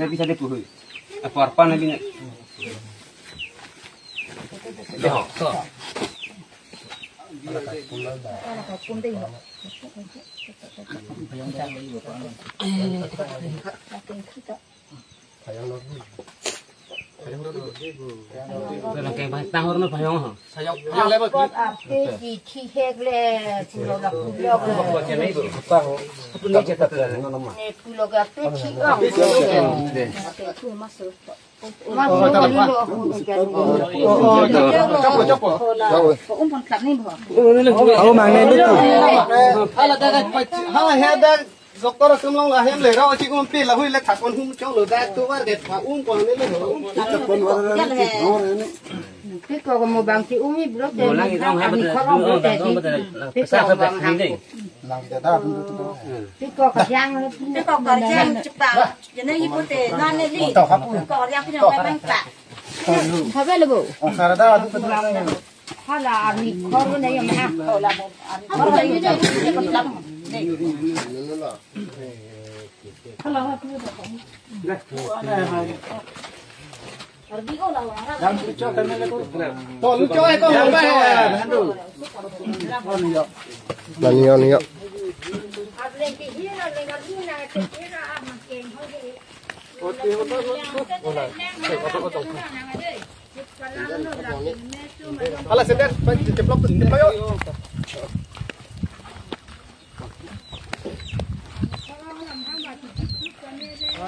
bisa dipuhui. Apa nanti? Dokter semua lah yang lera cik umpi lah hui lek takon hum chong lo da tu war det pa kon le lo takon war ne cái cô một bằng chị umi bữa trên mình không bữa trên cái cô bằng hàng cái cô cả giang chụp tạo cho nên như bữa trên non lên đi cô giang cái nào phải bánh cả phải vậy là bộ hay là mì kho cái này mà ha là một không phải cái này còn lắm Tôi cho ai con không bay là nhiều Ala sedar ceplok ayo.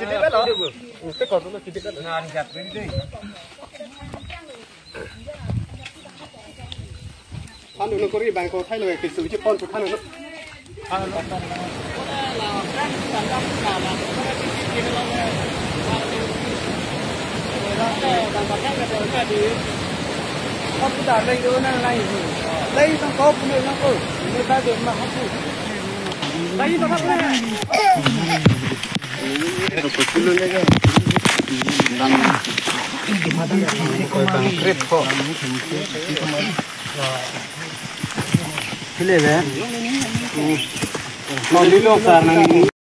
Jadi kan loh. Itu kau tuh jadi kan. Nah, lihat ini. Anu nu kori bang kau thayเลยคือสุจิปอนสุดท่านนู้นkhông có đây nữa này đây không có người nó cứ người ta được mà không được đây nó thấp này cái này đấy nó đi đâu cả này